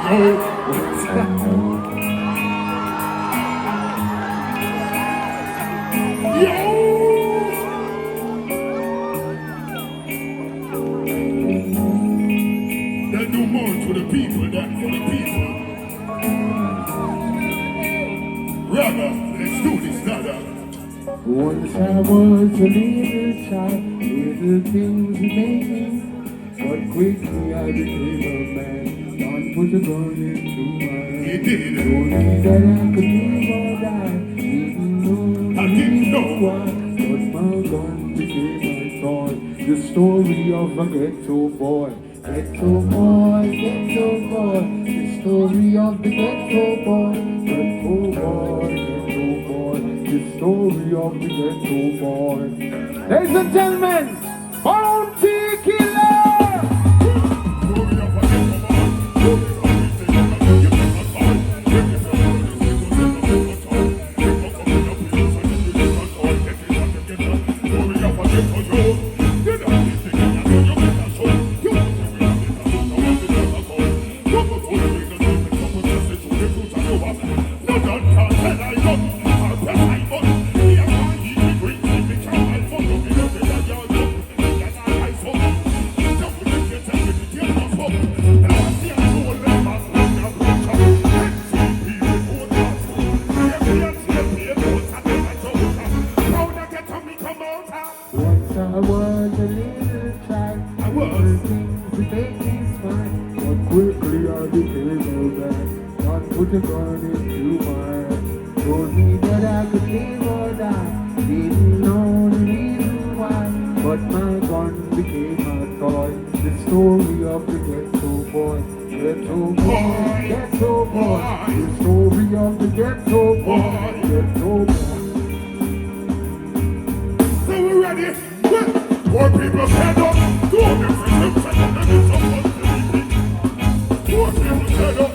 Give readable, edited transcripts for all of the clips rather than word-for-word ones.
They do more to the people than for the people. Rather, let's do this, Dada. Once I was a little child, little things made me, but quickly I became a man. Don't put a gun into my hand. He did. Told me that I could live or die, didn't know the reason why, but my gun became my toy. The story of a ghetto boy. Ghetto boy, ghetto boy. The story of the ghetto boy. Ghetto boy, ghetto boy. The story of the ghetto boy. Ladies and gentlemen, Bounty Killa! Put a gun into my hand. Told me that I could live or die. Didn't know the reason why, but my gun became my toy. The story of the ghetto boy. Ghetto boy, ghetto boy. The story of the ghetto boy. Ghetto boy. So we're ready. More people stand up. Two of them stand up. More people stand up.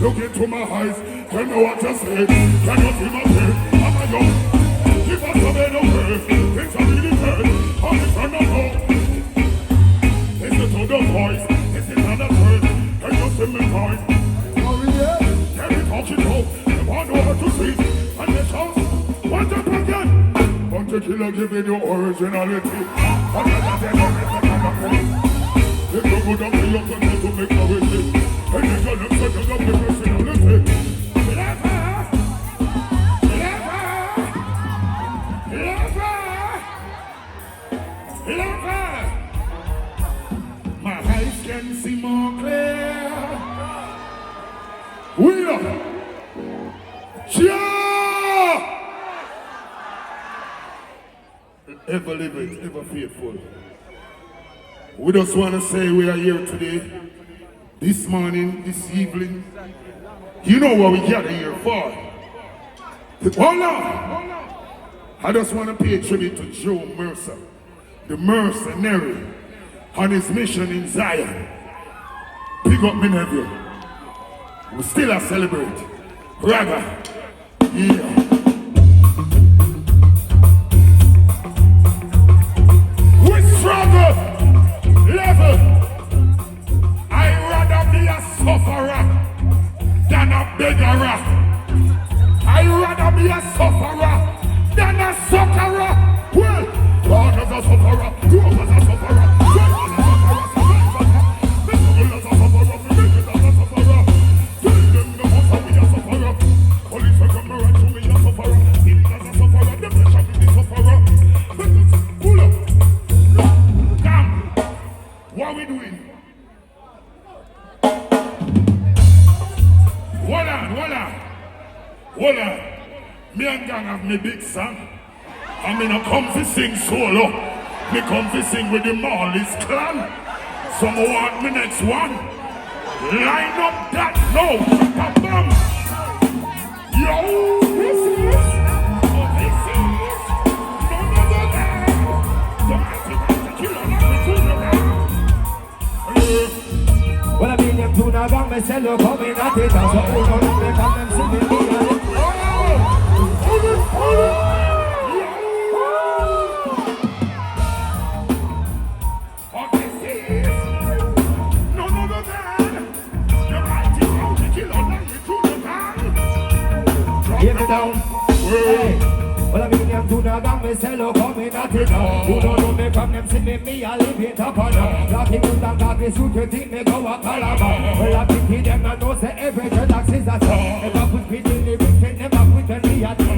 Look into my eyes, tell me what you say. Can you see my face? Am I young? Give us a better way. It's a really good. How is on the road? Listen to the voice. This is not a word. Can you see me voice? Oh yeah. Can you talk it out? You want over to see. And the chance. Once again. Bounty Killa giving you originality. And the if you go down to your country to make a wish. And you're gonna set up the personality. My eyes can see more clear. We know. Ever living, ever faithful. We just want to say we are here today. This morning, this evening, you know what we gather here for. Hold on! I just want to pay tribute to Joe Mersa, the mercenary, on his mission in Zion. Pick up me nephew. We still a celebrate. Reggae. Yeah. We struggle. Level. Sufferer than a beggarer. I'd rather be a sufferer than a suckerer. Well, God is a sufferer, two of us are sufferers. Babylon gang have me big song. I mean, I come to sing solo. Me come to sing with the Marley's clan. Some want me next one. Line up that now. Bam. Yo. This is. Well, I mean, them tuna gang, me sell you coming at it. So who know them, they come them singing me and it. Hear me down. Hey. Well, I mean, them tuna gang, me sell you coming at it. Who don't know me from them singing me, I live it up on them. Lucky good and cocky suit, you think me go a calabar. Well, I pity them and know say every tax is a song. Never put me in the big thing, never put me in the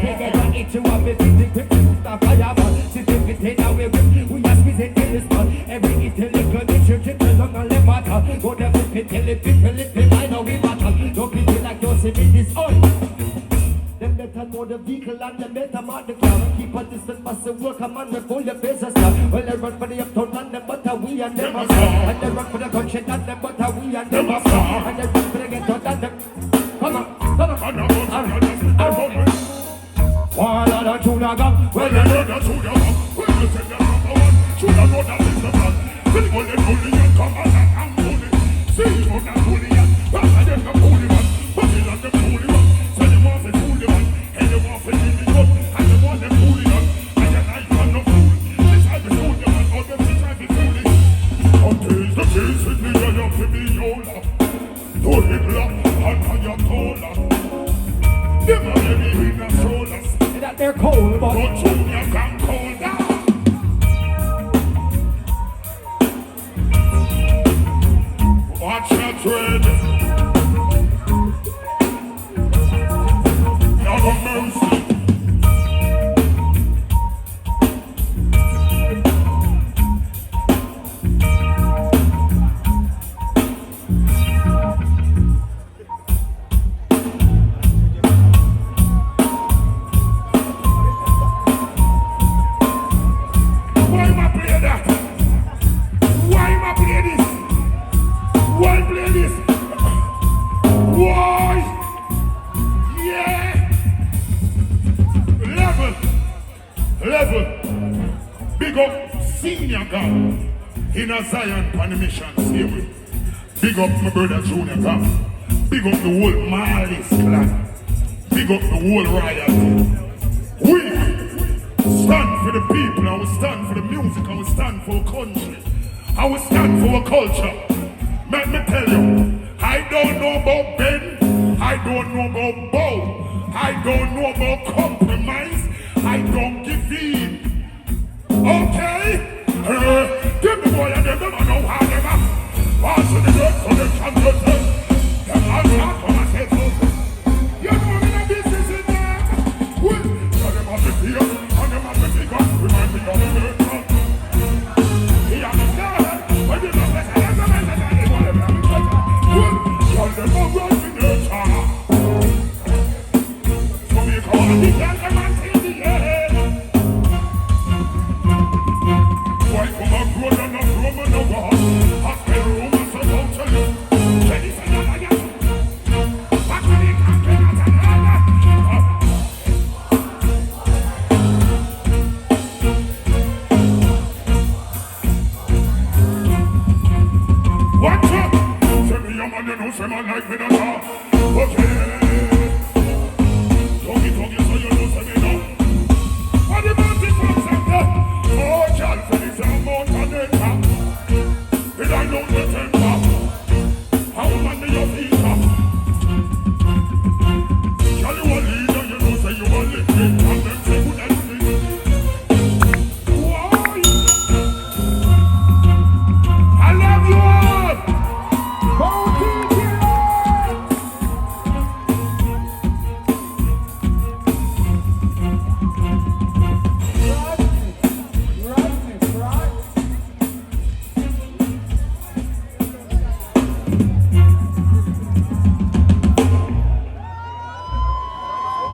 they get an itch, you have me thinking quick, stop fireball. Sitting with it away with, we are squeezing till it's gone. Every little little bitch, you keep the long and let matter. Go there with me till it I know we battle. Don't pity like you see me this oil. Them better know the vehicle and them better mark the car. Keep a distance, must work a man with all your faces stuff. Well, they run for the uptown and them, but we and them are strong. And they run for the country and them, but we and them are strong. And they run for the ghetto and them. Come on, come on. One of the tuna gang. Well, they know the tuna gang. Well, they say the number one. Tuna know that is the man. Well, they bully and come on and bully. See, you know that bully and well, I just a bully man. But they love the bully man. So they want the bully man. And they want the bully man. And they want the bully man. And then I want no fool. This I be bully man. All them this I be bully. Until the case with me, I have to be yola. No Hitler and Ayatollah. Them are heavy in the shoulders. That they're cold, but don't junior can cold down. Watch that trade. Have a mercy. Big up senior gang in a Zion on the mission, see me. Big up my brother Junior gang. Big up the whole Marley's clan. Big up the whole royalty. We stand for the people, and we stand for the music, and we stand for our country, and we stand for our culture. Let me tell you, I don't know about Ben, I don't know about bow, I don't know about compromise, I don't give in. Okay.